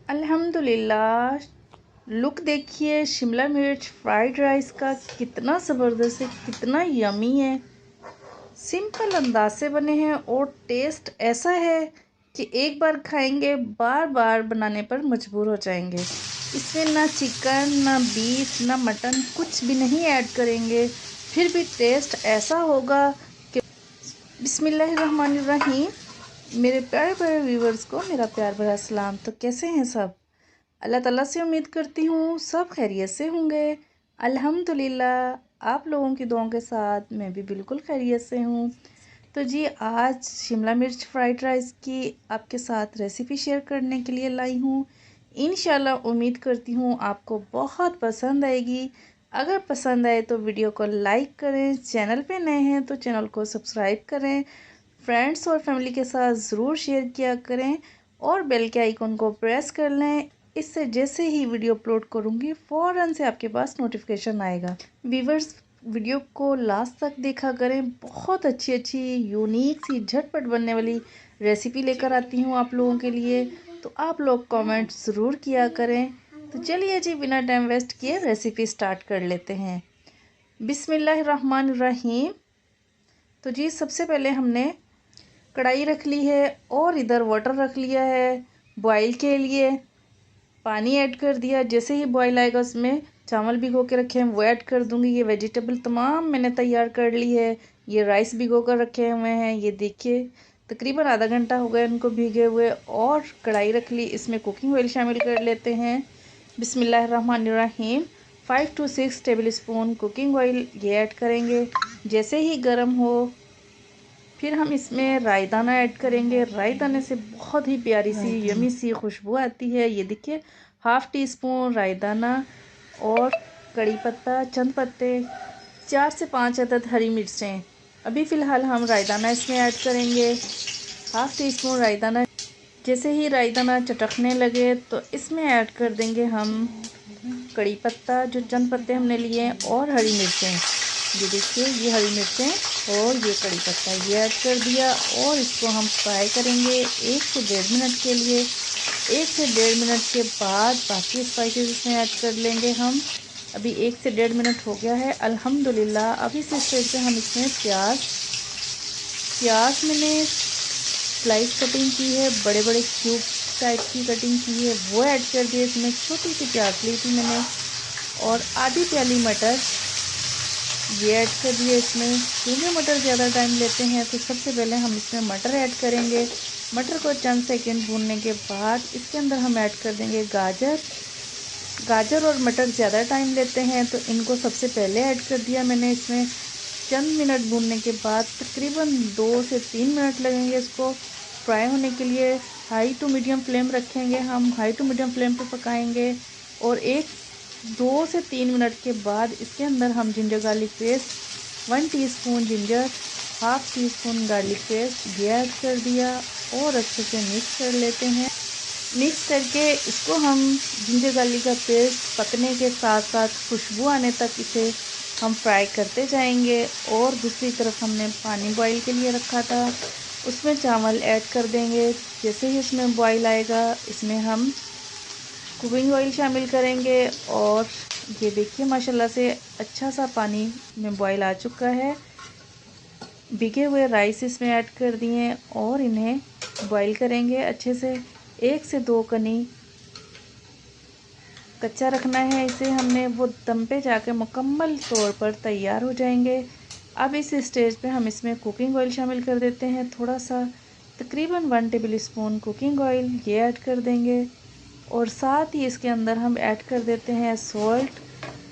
अल्हम्दुलिल्लाह। लुक देखिए शिमला मिर्च फ्राइड राइस का, कितना ज़बरदस्त है, कितना यमी है। सिंपल अंदाज से बने हैं और टेस्ट ऐसा है कि एक बार खाएंगे बार बार बनाने पर मजबूर हो जाएंगे। इसमें ना चिकन ना बीफ ना मटन कुछ भी नहीं ऐड करेंगे, फिर भी टेस्ट ऐसा होगा कि बिस्मिल्लाहिर्रहमानिर्रहीम। मेरे प्यारे प्यारे व्यूवर्स को मेरा प्यार भरा सलाम। तो कैसे हैं सब? अल्लाह ताला से उम्मीद करती हूँ सब खैरियत से होंगे। अल्हम्दुलिल्लाह आप लोगों की दुआओं के साथ मैं भी बिल्कुल खैरियत से हूँ। तो जी आज शिमला मिर्च फ्राइड राइस की आपके साथ रेसिपी शेयर करने के लिए लाई हूँ। इंशाल्लाह उम्मीद करती हूँ आपको बहुत पसंद आएगी। अगर पसंद आए तो वीडियो को लाइक करें, चैनल पे नए हैं तो चैनल को सब्सक्राइब करें, फ्रेंड्स और फैमिली के साथ ज़रूर शेयर किया करें और बेल के आइकन को प्रेस कर लें। इससे जैसे ही वीडियो अपलोड करूँगी फ़ौरन से आपके पास नोटिफिकेशन आएगा। व्यूवर्स वीडियो को लास्ट तक देखा करें, बहुत अच्छी अच्छी यूनिक सी झटपट बनने वाली रेसिपी लेकर आती हूँ आप लोगों के लिए। तो आप लोग कमेंट ज़रूर किया करें। तो चलिए जी बिना टाइम वेस्ट किए रेसिपी स्टार्ट कर लेते हैं। बिस्मिल्लाहिर्रहमानिर्रहीम। तो जी सबसे पहले हमने कढ़ाई रख ली है और इधर वाटर रख लिया है बॉईल के लिए। पानी ऐड कर दिया, जैसे ही बॉईल आएगा उसमें चावल भिगो के रखे हैं वो ऐड कर दूंगी। ये वेजिटेबल तमाम मैंने तैयार कर ली है। ये राइस भिगो कर रखे हुए हैं, ये देखिए तकरीबन आधा घंटा हो गया इनको भीगे हुए। और कढ़ाई रख ली, इसमें कुकिंग ऑयल शामिल कर लेते हैं। बिस्मिल्लाहिर्रहमानिर्रहीम। 5 to 6 table spoon cooking oil ये ऐड करेंगे। जैसे ही गर्म हो फिर हम इसमें रायदाना ऐड करेंगे। रायदाने से बहुत ही प्यारी सी यमी सी खुशबू आती है। ये देखिए 1/2 टीस्पून रायदाना और कड़ी पत्ता, चंद पत्ते, 4 से 5 अदद हरी मिर्चें। अभी फ़िलहाल हम रायदाना इसमें ऐड करेंगे। 1/2 टीस्पून रायदाना। जैसे ही रायदाना चटकने लगे तो इसमें ऐड कर देंगे हम कड़ी पत्ता, जो चंद पत्ते हमने लिए हैं, और हरी मिर्चें। ये देखिए ये हरी मिर्चें और ये कड़ी पत्ता ये ऐड कर दिया और इसको हम फ्राई करेंगे 1 से 1.5 मिनट के लिए। 1 से 1.5 मिनट के बाद बाकी स्पाइसेस इसमें ऐड कर लेंगे हम। अभी 1 से 1.5 मिनट हो गया है अल्हम्दुलिल्लाह। अभी इस स्टेज पे हम इसमें प्याज मैंने स्लाइस कटिंग की है, बड़े बड़े क्यूब टाइप की कटिंग की है वो ऐड कर दिए। इसमें छोटी सी प्याज ली थी मैंने और आधी प्याली मटर ये ऐड कर दिए इसमें। क्योंकि मटर ज़्यादा टाइम लेते हैं तो सबसे पहले हम इसमें मटर ऐड करेंगे। मटर को चंद सेकंड भूनने के बाद इसके अंदर हम ऐड कर देंगे गाजर और मटर ज़्यादा टाइम लेते हैं तो इनको सबसे पहले ऐड कर दिया मैंने। इसमें चंद मिनट भूनने के बाद तकरीबन 2 से 3 मिनट लगेंगे इसको फ्राई होने के लिए। हाई टू मीडियम फ्लेम रखेंगे, हम हाई टू मीडियम फ्लेम पे पकाएंगे। और 2 से 3 मिनट के बाद इसके अंदर हम ginger garlic paste 1 teaspoon ginger, 1/2 teaspoon garlic paste ये ऐड कर दिया और अच्छे से मिक्स कर लेते हैं। मिक्स करके इसको हम जिंजर गार्लिक का पेस्ट पकने के साथ साथ खुशबू आने तक इसे हम फ्राई करते जाएंगे। और दूसरी तरफ हमने पानी बॉईल के लिए रखा था, उसमें चावल ऐड कर देंगे। जैसे ही इसमें बॉईल आएगा इसमें हम कुकिंग ऑयल शामिल करेंगे और ये देखिए माशाल्लाह से अच्छा सा पानी में बॉईल आ चुका है। भिगे हुए राइस इसमें ऐड कर दिए और इन्हें बॉईल करेंगे अच्छे से। 1 से 2 कनी कच्चा रखना है इसे हमने, वो दम पे जाके मुकम्मल तौर पर तैयार हो जाएंगे। अब इस स्टेज पे हम इसमें कुकिंग ऑयल शामिल कर देते हैं थोड़ा सा, तकरीबन 1 टेबल स्पून कुकिंग ऑयल ये ऐड कर देंगे। और साथ ही इसके अंदर हम ऐड कर देते हैं सॉल्ट,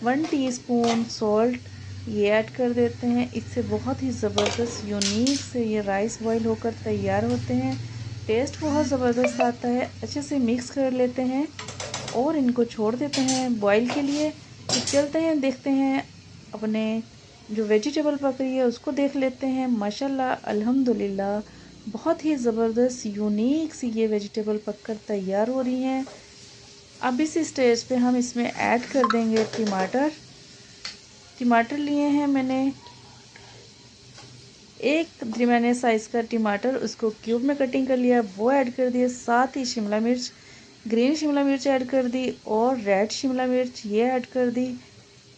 1 टीस्पून सॉल्ट ये ऐड कर देते हैं। इससे बहुत ही ज़बरदस्त यूनिक से ये राइस बॉईल होकर तैयार होते हैं, टेस्ट बहुत ज़बरदस्त आता है। अच्छे से मिक्स कर लेते हैं और इनको छोड़ देते हैं बॉईल के लिए। तो चलते हैं देखते हैं अपने जो वेजिटेबल पक रही है उसको देख लेते हैं। माशाल्लाह अल्हम्दुलिल्लाह बहुत ही ज़बरदस्त यूनिक सी ये वेजिटेबल पककर तैयार हो रही हैं। अब इस स्टेज पे हम इसमें ऐड कर देंगे टमाटर लिए हैं मैंने एक दरमियाने साइज़ का टमाटर, उसको क्यूब में कटिंग कर लिया वो ऐड कर दिए। साथ ही शिमला मिर्च ग्रीन शिमला मिर्च ऐड कर दी और रेड शिमला मिर्च ये ऐड कर दी।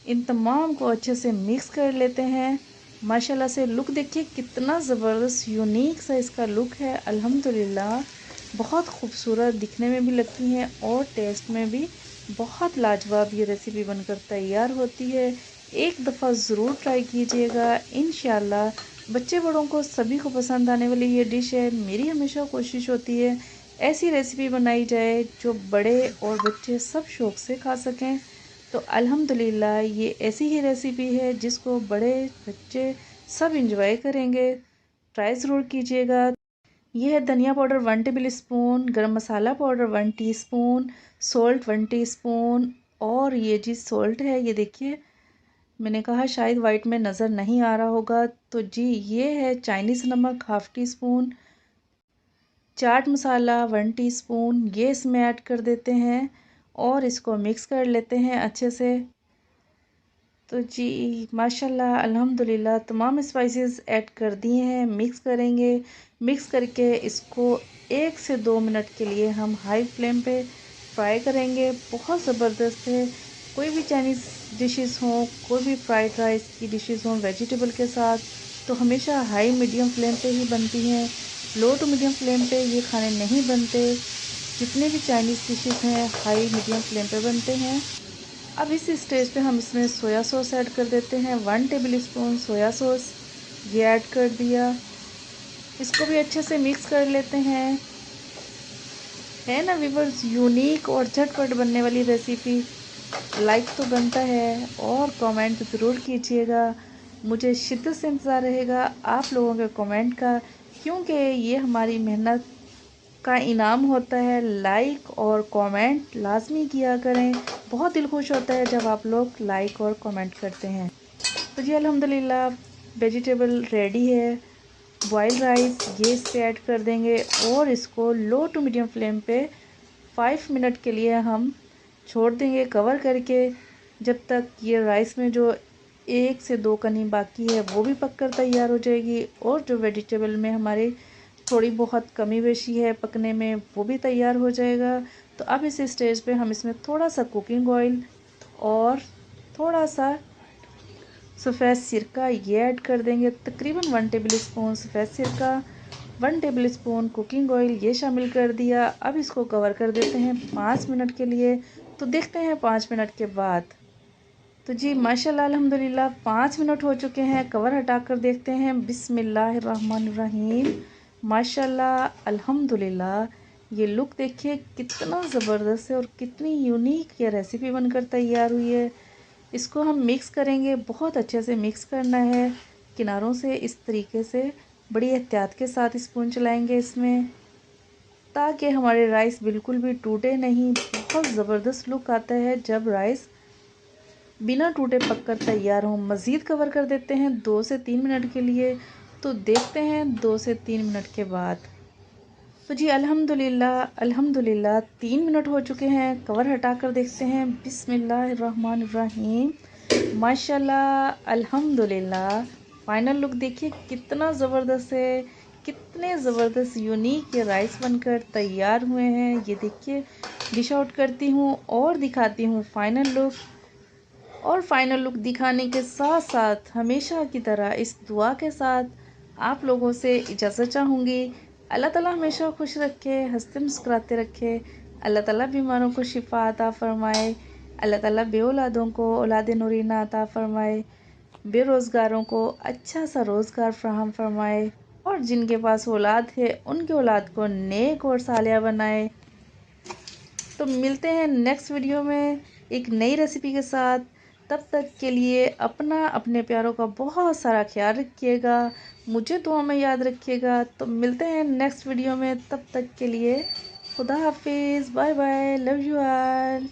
इन तमाम को अच्छे से मिक्स कर लेते हैं। माशाल्लाह से लुक देखिए कितना ज़बरदस्त यूनिक सा इसका लुक है। अल्हम्दुलिल्लाह बहुत खूबसूरत दिखने में भी लगती हैं और टेस्ट में भी बहुत लाजवाब ये रेसिपी बनकर तैयार होती है। एक दफ़ा ज़रूर ट्राई कीजिएगा, इंशाल्लाह बच्चे बड़ों को सभी को पसंद आने वाली ये डिश है। मेरी हमेशा कोशिश होती है ऐसी रेसिपी बनाई जाए जो बड़े और बच्चे सब शौक़ से खा सकें। तो अल्हम्दुलिल्लाह ये ऐसी ही रेसिपी है जिसको बड़े बच्चे सब इंजॉय करेंगे। ट्राई ज़रूर कीजिएगा। यह है धनिया पाउडर 1 टेबल स्पून, गरम मसाला पाउडर 1 टीस्पून, सॉल्ट 1 टीस्पून और ये जी सॉल्ट है ये देखिए मैंने कहा शायद वाइट में नज़र नहीं आ रहा होगा, तो जी ये है चाइनीज़ नमक half tea spoon, chaat masala 1 teaspoon ये इसमें ऐड कर देते हैं और इसको मिक्स कर लेते हैं अच्छे से। तो जी माशाल्लाह अल्हम्दुलिल्लाह तमाम स्पाइसेस ऐड कर दिए हैं, मिक्स करेंगे। मिक्स करके इसको 1 से 2 मिनट के लिए हम हाई फ्लेम पे फ्राई करेंगे। बहुत ज़बरदस्त है। कोई भी चाइनीज़ डिशेस हों, कोई भी फ्राइड राइस की डिशेस हों वेजिटेबल के साथ, तो हमेशा हाई मीडियम फ्लेम पे ही बनती हैं। लो टू मीडियम फ्लेम पे ये खाने नहीं बनते। जितने भी चाइनीज़ डिशेस हैं हाई मीडियम फ्लेम पे बनते हैं। अब इस स्टेज पे हम इसमें सोया सॉस ऐड कर देते हैं। 1 टेबल स्पून सोया सॉस ये ऐड कर दिया। इसको भी अच्छे से मिक्स कर लेते हैं। है ना व्यूअर्स यूनिक और झटपट बनने वाली रेसिपी। लाइक तो बनता है और कमेंट ज़रूर कीजिएगा। मुझे शिद्दत से इंतज़ार रहेगा आप लोगों के कमेंट का, क्योंकि ये हमारी मेहनत का इनाम होता है। लाइक और कमेंट लाजमी किया करें। बहुत दिल खुश होता है जब आप लोग लाइक और कमेंट करते हैं। तो जी अल्हम्दुलिल्लाह वेजिटेबल रेडी है। बॉयल राइस ये इस पे ऐड कर देंगे और इसको लो टू मीडियम फ्लेम पे 5 मिनट के लिए हम छोड़ देंगे कवर करके, जब तक ये राइस में जो 1 से 2 कनी बाकी है वो भी पककर तैयार हो जाएगी और जो वेजिटेबल में हमारे थोड़ी बहुत कमी बेशी है पकने में वो भी तैयार हो जाएगा। तो अब इस स्टेज पे हम इसमें थोड़ा सा कुकिंग ऑयल और थोड़ा सा सफ़ेद सिरका ये ऐड कर देंगे। तकरीबन 1 टेबल स्पून सफ़ेद सिरका, 1 टेबल स्पून कुकिंग ऑयल ये शामिल कर दिया। अब इसको कवर कर देते हैं 5 मिनट के लिए। तो देखते हैं 5 मिनट के बाद। तो जी माशाल्लाह अल्हम्दुलिल्लाह 5 मिनट हो चुके हैं। कवर हटाकर देखते हैं। बिस्मिल्लाहिर्रहमानिर्रहीम। माशाल्लाह अल्हम्दुलिल्लाह ये लुक देखिए कितना ज़बरदस्त है और कितनी यूनिक ये रेसिपी बनकर तैयार हुई है। इसको हम मिक्स करेंगे, बहुत अच्छे से मिक्स करना है किनारों से इस तरीके से। बड़ी एहतियात के साथ स्पून चलाएंगे इसमें ताकि हमारे राइस बिल्कुल भी टूटे नहीं। बहुत ज़बरदस्त लुक आता है जब राइस बिना टूटे पककर तैयार हो। मज़ीद कवर कर देते हैं 2 से 3 मिनट के लिए। तो देखते हैं 2 से 3 मिनट के बाद। तो जी अल्हम्दुलिल्लाह अल्हम्दुलिल्लाह 3 मिनट हो चुके हैं। कवर हटाकर देखते हैं। बिस्मिल्लाहिर्रहमानिर्रहीम। माशाल्लाह अल्हम्दुलिल्लाह फाइनल लुक देखिए कितना ज़बरदस्त है। कितने ज़बरदस्त यूनिक ये राइस बनकर तैयार हुए हैं। ये देखिए डिश आउट करती हूँ और दिखाती हूँ फाइनल लुक। और फाइनल लुक दिखाने के साथ साथ हमेशा की तरह इस दुआ के साथ आप लोगों से इजाज़त चाहूँगी। अल्लाह ताला हमेशा खुश रखे, हंसते मुस्कुराते रखे। अल्लाह ताला बीमारों को शिफा अता फ़रमाए। अल्लाह ताला बेऔलादों को औलाद नूरीना अता फ़रमाए। बेरोज़गारों को अच्छा सा रोज़गार फ़राहम फ़रमाए और जिनके पास औलाद है उनके औलाद को नेक और सालिहा बनाए। तो मिलते हैं नेक्स्ट वीडियो में एक नई रेसिपी के साथ। तब तक के लिए अपना अपने प्यारों का बहुत सारा ख्याल रखिएगा। मुझे दुआ में याद रखिएगा। तो मिलते हैं नेक्स्ट वीडियो में। तब तक के लिए खुदा हाफिज़, bye bye, love you all.